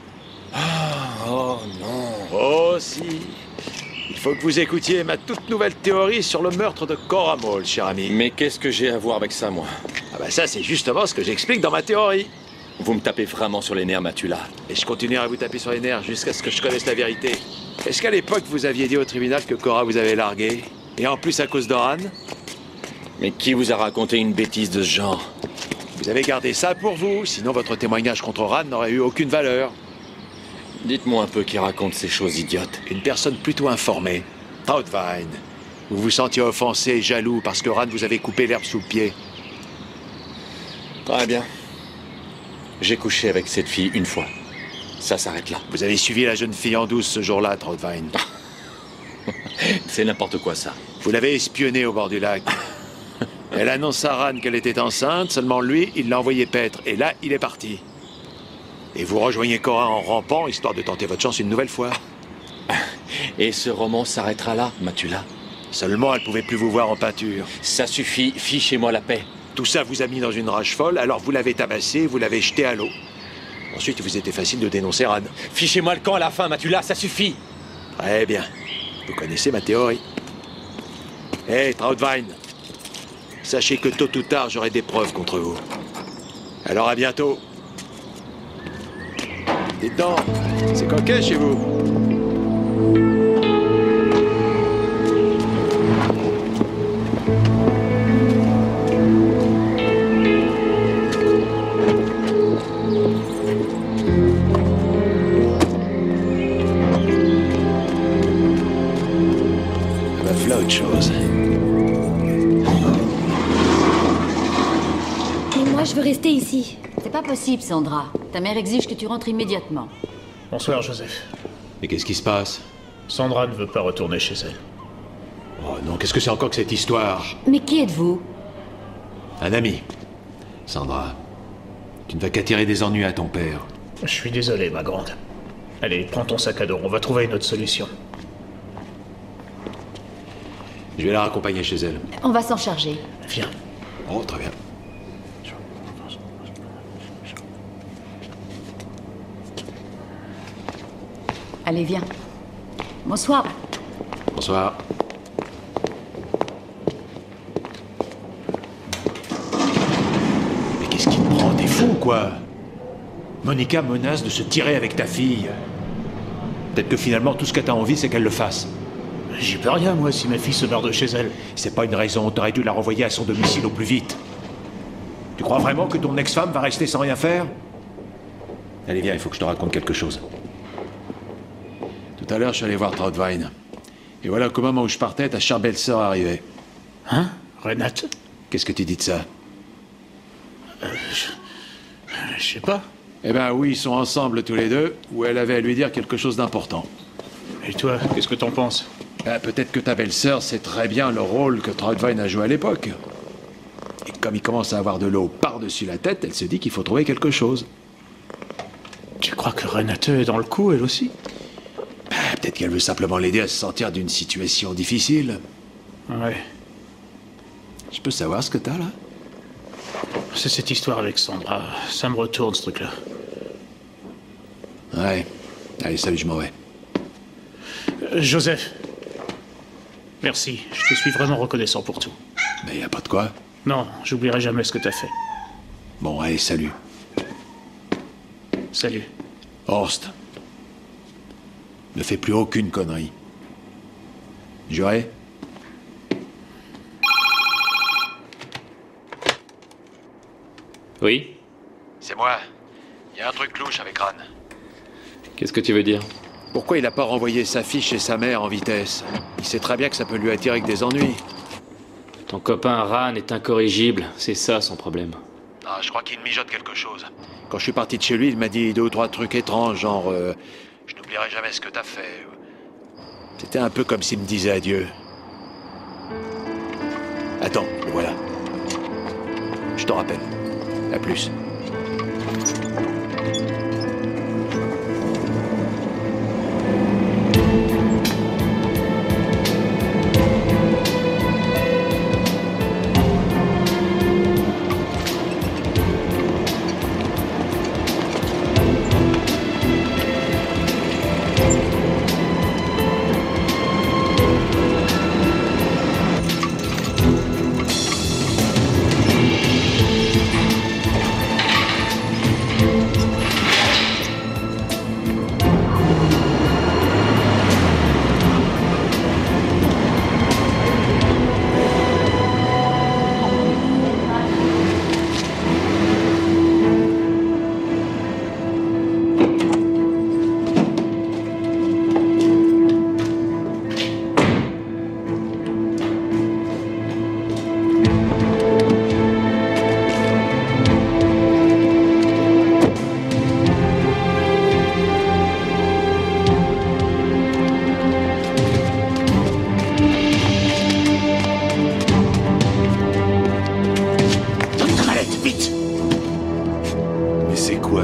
Oh non. Oh, si. Il faut que vous écoutiez ma toute nouvelle théorie sur le meurtre de Cora Maul, cher ami. Mais qu'est-ce que j'ai à voir avec ça, moi? Ah bah ça, c'est justement ce que j'explique dans ma théorie. Vous me tapez vraiment sur les nerfs, Matula. Et je continuerai à vous taper sur les nerfs jusqu'à ce que je connaisse la vérité. Est-ce qu'à l'époque, vous aviez dit au tribunal que Cora vous avait largué? Et en plus à cause d'Oran? Mais qui vous a raconté une bêtise de ce genre? Vous avez gardé ça pour vous, sinon votre témoignage contre Oran n'aurait eu aucune valeur. Dites-moi un peu qui raconte ces choses idiotes. Une personne plutôt informée. Traudvine. Vous vous sentiez offensé et jaloux parce que Oran vous avait coupé l'herbe sous le pied. Très bien. J'ai couché avec cette fille une fois. Ça s'arrête là. Vous avez suivi la jeune fille en douce ce jour-là, Traudvine. C'est n'importe quoi, ça. Vous l'avez espionnée au bord du lac. Elle annonce à Ran qu'elle était enceinte, seulement lui, il l'a envoyé paître. Et là, il est parti. Et vous rejoignez Cora en rampant, histoire de tenter votre chance une nouvelle fois. Et ce roman s'arrêtera là, Matula. Seulement, elle pouvait plus vous voir en pâture. Ça suffit, fichez-moi la paix. Tout ça vous a mis dans une rage folle, alors vous l'avez tabassé, vous l'avez jeté à l'eau. Ensuite, il vous était facile de dénoncer Ran. Fichez-moi le camp à la fin, Matula, ça suffit. Très bien. Vous connaissez ma théorie. Hé, Traudvine. Sachez que tôt ou tard, j'aurai des preuves contre vous. Alors à bientôt. Dites donc, c'est coquet chez vous. Ah bah voilà autre chose. Et moi, je veux rester ici. C'est pas possible, Sandra. Ta mère exige que tu rentres immédiatement. Bonsoir, Joseph. Mais qu'est-ce qui se passe? Sandra ne veut pas retourner chez elle. Oh non, qu'est-ce que c'est encore que cette histoire? Mais qui êtes-vous? Un ami. Sandra, tu ne vas qu'attirer des ennuis à ton père. Je suis désolé, ma grande. Allez, prends ton sac à dos, on va trouver une autre solution. Je vais la raccompagner chez elle. On va s'en charger. Viens. Oh, très bien. Allez, viens. Bonsoir. Bonsoir. Mais qu'est-ce qui te prend? T'es fou, quoi? Monica menace de se tirer avec ta fille. Peut-être que finalement, tout ce que t'as envie, c'est qu'elle le fasse. J'y peux rien, moi, si ma fille se barre de chez elle. C'est pas une raison, t'aurais dû la renvoyer à son domicile au plus vite. Tu crois vraiment que ton ex-femme va rester sans rien faire? Allez, viens, il faut que je te raconte quelque chose. Tout à l'heure, je suis allé voir Traudwein. Et voilà qu'au moment où je partais, ta chère belle-sœur arrivait. Hein? Renate? Qu'est-ce que tu dis de ça? Je sais pas. Eh ben oui, ils sont ensemble tous les deux, où elle avait à lui dire quelque chose d'important. Et toi, qu'est-ce que t'en penses? Ben, peut-être que ta belle-sœur sait très bien le rôle que Traudwein a joué à l'époque. Et comme il commence à avoir de l'eau par-dessus la tête, elle se dit qu'il faut trouver quelque chose. Tu crois que Renate est dans le coup, elle aussi? Ben, peut-être qu'elle veut simplement l'aider à se sortir d'une situation difficile. Ouais. Je peux savoir ce que t'as, là? C'est cette histoire avec Sandra. Ça me retourne, ce truc-là. Ouais. Allez, salut, je m'en vais. Joseph. Merci. Je te suis vraiment reconnaissant pour tout. Mais y a pas de quoi. Non, j'oublierai jamais ce que t'as fait. Bon, allez, salut. Salut. Horst. Ne fais plus aucune connerie. Juré? Oui? C'est moi. Il y a un truc louche avec Ran. Qu'est-ce que tu veux dire? Pourquoi il a pas renvoyé sa fille chez sa mère en vitesse? Il sait très bien que ça peut lui attirer que des ennuis. Ton copain Ran est incorrigible, c'est ça son problème. Ah, je crois qu'il mijote quelque chose. Quand je suis parti de chez lui, il m'a dit 2 ou 3 trucs étranges, genre je n'oublierai jamais ce que t'as fait. C'était un peu comme s'il me disait adieu. Attends, le voilà. Je te rappelle. À plus.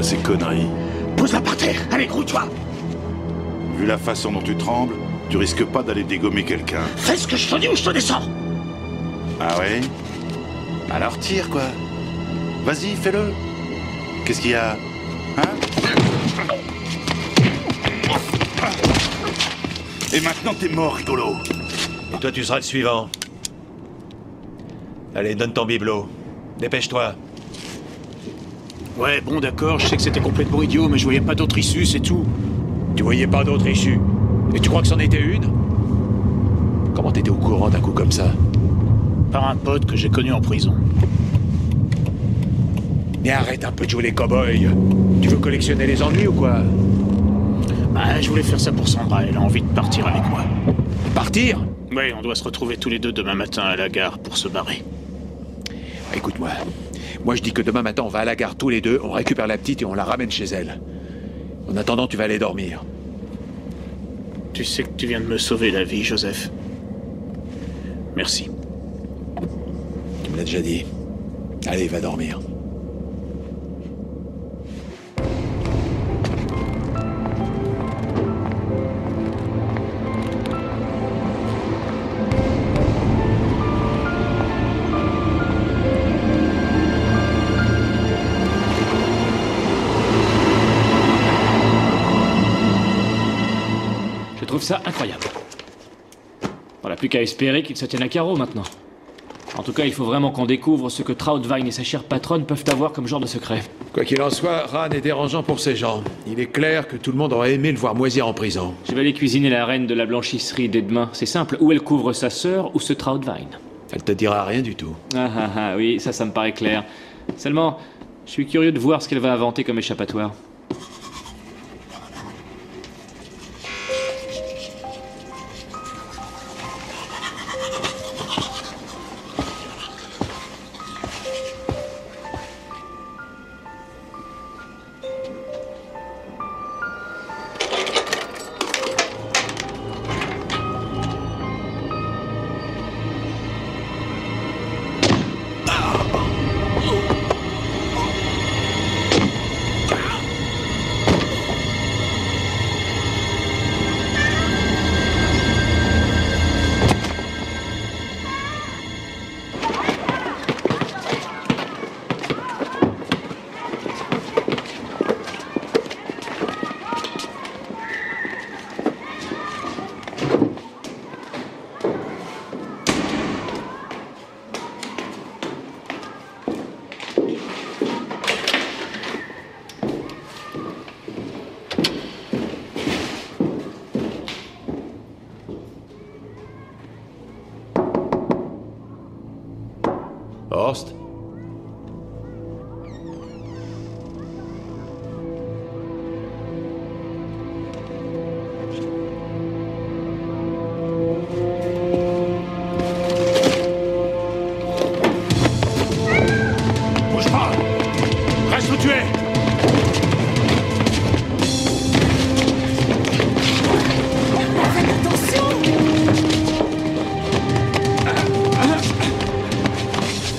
Ces conneries. Pose-la par terre. Allez, grouille-toi. Vu la façon dont tu trembles, tu risques pas d'aller dégommer quelqu'un. Fais ce que je te dis ou je te descends. Ah ouais? Alors tire, quoi. Vas-y, fais-le. Qu'est-ce qu'il y a? Hein? Et maintenant, t'es mort, rigolo. Et toi, tu seras le suivant. Allez, donne ton bibelot. Dépêche-toi. Ouais, bon, d'accord, je sais que c'était complètement idiot, mais je voyais pas d'autre issue, c'est tout. Tu voyais pas d'autre issue? Et tu crois que c'en était une? Comment t'étais au courant d'un coup comme ça? Par un pote que j'ai connu en prison. Mais arrête un peu de jouer les cow-boys. Tu veux collectionner les ennuis ou quoi? Bah, je voulais faire ça pour Sandra, elle a envie de partir avec moi. Partir? Ouais, on doit se retrouver tous les deux demain matin à la gare pour se barrer. Écoute-moi. Moi, je dis que demain matin, on va à la gare tous les deux, on récupère la petite et on la ramène chez elle. En attendant, tu vas aller dormir. Tu sais que tu viens de me sauver la vie, Joseph. Merci. Tu me l'as déjà dit. Allez, va dormir. trouve ça incroyable. On n'a plus qu'à espérer qu'ils se tiennent à carreau maintenant. En tout cas, il faut vraiment qu'on découvre ce que Traudwein et sa chère patronne peuvent avoir comme genre de secret. Quoi qu'il en soit, Ran est dérangeant pour ces gens. Il est clair que tout le monde aurait aimé le voir moisir en prison. Je vais aller cuisiner la reine de la blanchisserie dès demain. C'est simple, ou elle couvre sa sœur, ou ce Traudwein. Elle te dira rien du tout. Ah, oui, ça me paraît clair. Seulement, je suis curieux de voir ce qu'elle va inventer comme échappatoire. Horst? Bouge pas! Reste où tu es!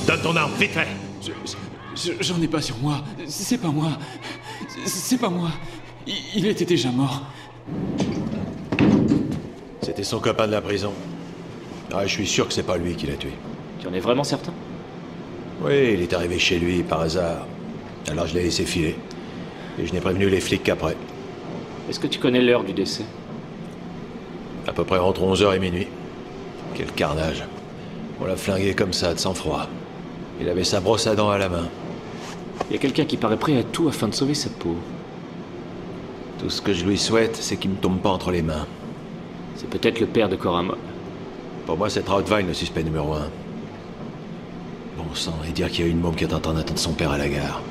Donne ton arme, vite fait! J'en ai pas sur moi. C'est pas moi. C'est pas moi. Il était déjà mort. C'était son copain de la prison. Ah, je suis sûr que c'est pas lui qui l'a tué. Tu en es vraiment certain? Oui, il est arrivé chez lui par hasard. Alors je l'ai laissé filer. Et je n'ai prévenu les flics qu'après. Est-ce que tu connais l'heure du décès? À peu près entre 11h et minuit. Quel carnage. On l'a flingué comme ça, de sang-froid. Il avait sa brosse à dents à la main. Il y a quelqu'un qui paraît prêt à tout afin de sauver sa peau. Tout ce que je lui souhaite, c'est qu'il me tombe pas entre les mains. C'est peut-être le père de Coramol. Pour moi, c'est Traudwein le suspect numéro 1. Bon sang, et dire qu'il y a une môme qui est en train d'attendre son père à la gare.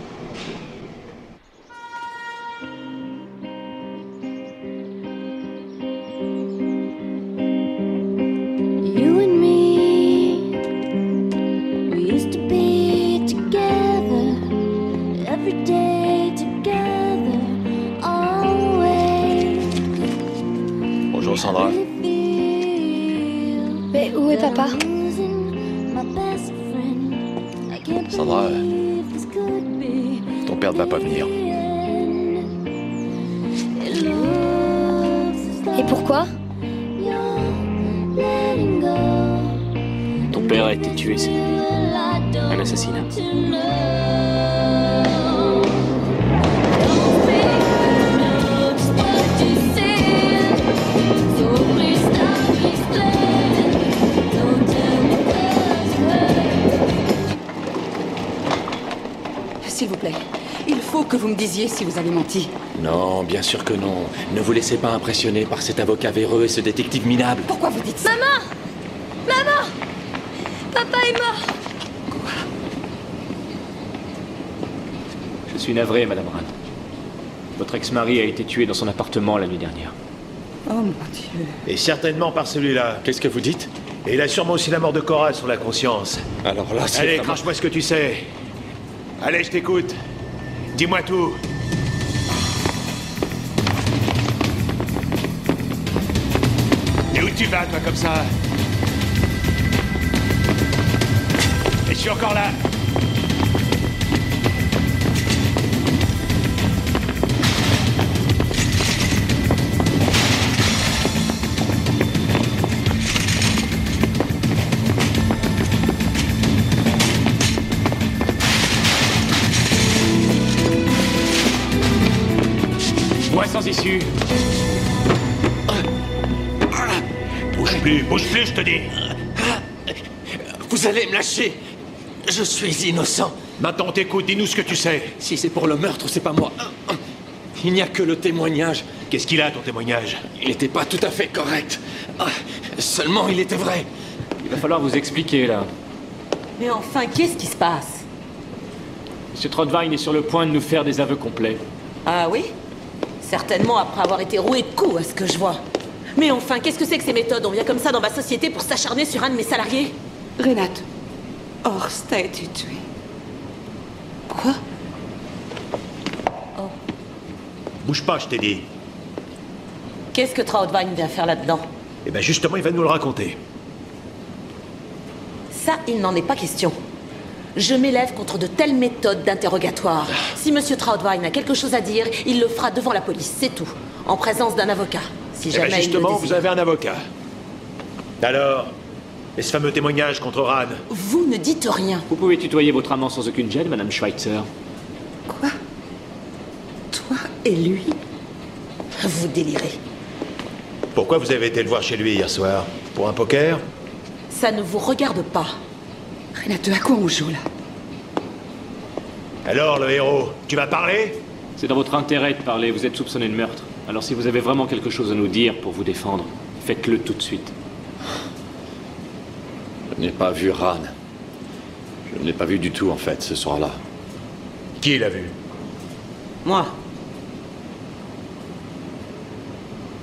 Bonjour Sandra. Mais où est papa? Sandra, ton père ne va pas venir. Et pourquoi? Ton père a été tué, c'est un assassinat. S'il vous plaît, il faut que vous me disiez si vous avez menti. Non, bien sûr que non. Ne vous laissez pas impressionner par cet avocat véreux et ce détective minable. Pourquoi vous dites ça? Maman! Maman! Papa est mort! Je suis navré, Madame Ran. Votre ex-mari a été tué dans son appartement la nuit dernière. Oh mon Dieu. Et certainement par celui-là. Qu'est-ce que vous dites? Et il a sûrement aussi la mort de Cora sur la conscience. Alors là, c'est Allez, vraiment... crache-moi ce que tu sais. Allez, je t'écoute. Dis-moi tout. Et où tu vas, toi, comme ça? Et je suis encore là. Voie sans issue. plus, je te dis. Vous allez me lâcher. Je suis innocent. Maintenant, on t'écoute, dis-nous ce que tu sais. Si c'est pour le meurtre, c'est pas moi. Il n'y a que le témoignage. Qu'est-ce qu'il a, ton témoignage? Il n'était pas tout à fait correct. Seulement, il était vrai. Il va falloir vous expliquer, là. Mais enfin, qu'est-ce qui se passe? Monsieur Trottvine est sur le point de nous faire des aveux complets. Ah oui? Certainement après avoir été roué de coups, à ce que je vois. Mais enfin, qu'est-ce que c'est que ces méthodes? On vient comme ça dans ma société pour s'acharner sur un de mes salariés? Renate, Horst a été tué. Quoi? Oh. Bouge pas, je t'ai dit. Qu'est-ce que Trottvine vient faire là-dedans? Eh ben justement, il va nous le raconter. Ça, il n'en est pas question. Je m'élève contre de telles méthodes d'interrogatoire. Si Monsieur Trottvine a quelque chose à dire, il le fera devant la police, c'est tout. En présence d'un avocat, si jamais justement, il le vous désire. avez un avocat. Alors, et ce fameux témoignage contre Ran? Vous ne dites rien. Vous pouvez tutoyer votre amant sans aucune gêne, Madame Schweitzer. Quoi? Toi et lui? Vous délirez. Pourquoi vous avez été le voir chez lui hier soir? Pour un poker? Ça ne vous regarde pas. Renate, à quoi on joue là? Alors, le héros, tu vas parler? C'est dans votre intérêt de parler, vous êtes soupçonné de meurtre. Alors si vous avez vraiment quelque chose à nous dire pour vous défendre, faites-le tout de suite. Je n'ai pas vu Ran. Je ne l'ai pas vu du tout, en fait, ce soir-là. Qui l'a vu? Moi.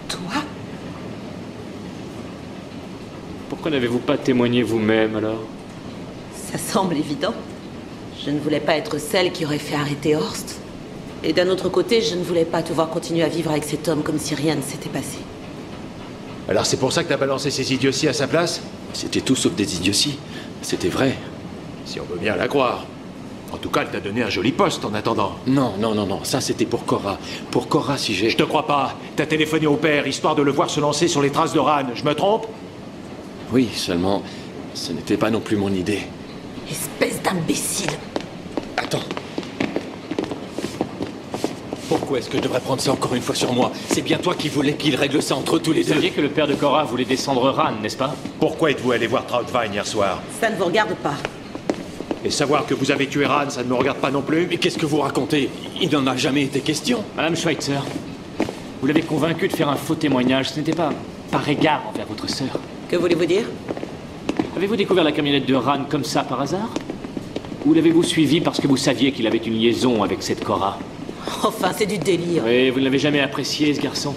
Toi? Pourquoi n'avez-vous pas témoigné vous-même, alors? Ça semble évident. Je ne voulais pas être celle qui aurait fait arrêter Horst. Et d'un autre côté, je ne voulais pas te voir continuer à vivre avec cet homme comme si rien ne s'était passé. Alors c'est pour ça que t'as balancé ces idioties à sa place? C'était tout sauf des idioties. C'était vrai. Si on veut bien la croire. En tout cas, elle t'a donné un joli poste en attendant. Non, non, non, non. Ça, c'était pour Cora. Pour Cora, si j'ai... Je te crois pas. T'as téléphoné au père, histoire de le voir se lancer sur les traces de Ran. Je me trompe? Oui, seulement... ce n'était pas non plus mon idée. Espèce d'imbécile. Attends. Pourquoi est-ce que je devrais prendre ça encore une fois sur moi? C'est bien toi qui voulais qu'il règle ça entre tous les Vous deux. saviez que le père de Cora voulait descendre Ran, n'est-ce pas? Pourquoi êtes-vous allé voir Trottvine hier soir? Ça ne vous regarde pas. Et savoir que vous avez tué Ran, ça ne me regarde pas non plus? Mais qu'est-ce que vous racontez? Il n'en a jamais été question. Madame Schweitzer, vous l'avez convaincu de faire un faux témoignage. Ce n'était pas par égard envers votre sœur. Que voulez-vous dire? Avez-vous découvert la camionnette de Ran comme ça par hasard? Ou l'avez-vous suivi parce que vous saviez qu'il avait une liaison avec cette Cora? Enfin, c'est du délire. Oui, vous ne l'avez jamais apprécié, ce garçon.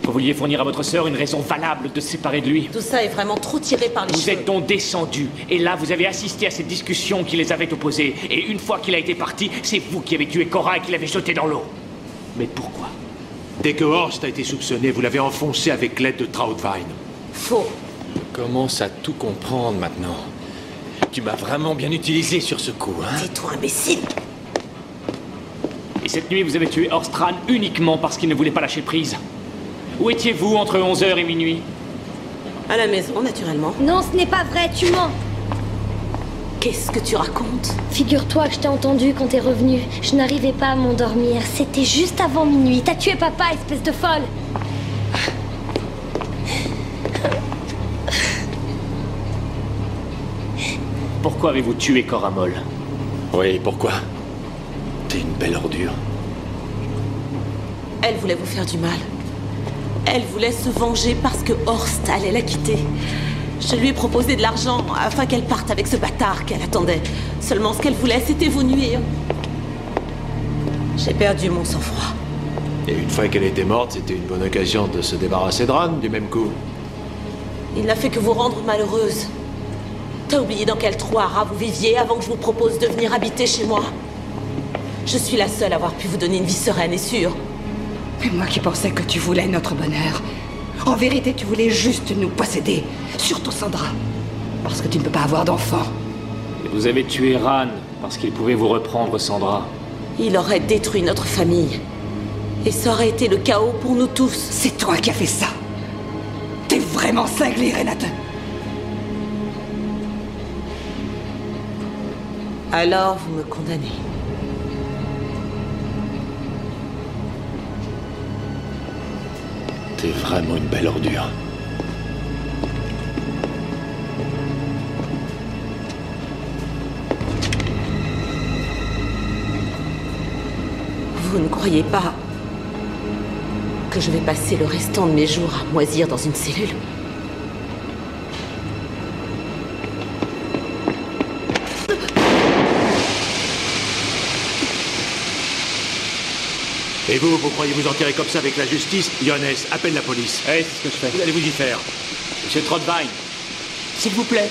Vous vouliez fournir à votre sœur une raison valable de se séparer de lui. Tout ça est vraiment trop tiré par les Vous cheveux. êtes donc descendu, et là vous avez assisté à cette discussion qui les avait opposés. Et une fois qu'il a été parti, c'est vous qui avez tué Cora et qui l'avez jeté dans l'eau. Mais pourquoi? Dès que Horst a été soupçonné, vous l'avez enfoncé avec l'aide de Trottvine. Faux. Je commence à tout comprendre maintenant. Tu m'as vraiment bien utilisé sur ce coup, hein? Tais-toi, imbécile. Et cette nuit, vous avez tué Horst Ran uniquement parce qu'il ne voulait pas lâcher prise. Où étiez-vous entre 11h et minuit? À la maison, naturellement. Non, ce n'est pas vrai, tu mens. Qu'est-ce que tu racontes? Figure-toi que je t'ai entendu quand t'es revenu. Je n'arrivais pas à m'endormir. C'était juste avant minuit. T'as tué papa, espèce de folle. Pourquoi avez-vous tué Cora Moll? Oui, pourquoi? T'es une belle ordure. Elle voulait vous faire du mal. Elle voulait se venger parce que Horst allait la quitter. Je lui ai proposé de l'argent afin qu'elle parte avec ce bâtard qu'elle attendait. Seulement ce qu'elle voulait, c'était vous nuire. J'ai perdu mon sang-froid. Et une fois qu'elle était morte, c'était une bonne occasion de se débarrasser de Ran du même coup. Il n'a fait que vous rendre malheureuse. T'as oublié dans quel trou à rats vous viviez avant que je vous propose de venir habiter chez moi? Je suis la seule à avoir pu vous donner une vie sereine et sûre. Mais moi qui pensais que tu voulais notre bonheur. En vérité, tu voulais juste nous posséder. Surtout Sandra. Parce que tu ne peux pas avoir d'enfant. Et vous avez tué Ran parce qu'il pouvait vous reprendre Sandra. Il aurait détruit notre famille. Et ça aurait été le chaos pour nous tous. C'est toi qui as fait ça. T'es vraiment cinglé, Renate. Alors vous me condamnez. T'es vraiment une belle ordure. Vous ne croyez pas que je vais passer le restant de mes jours à moisir dans une cellule? Et vous croyez vous en tirer comme ça avec la justice? Johannes, appelle la police. Ouais, c'est ce que je fais. Vous allez vous y faire. Monsieur Trottvine, s'il vous plaît.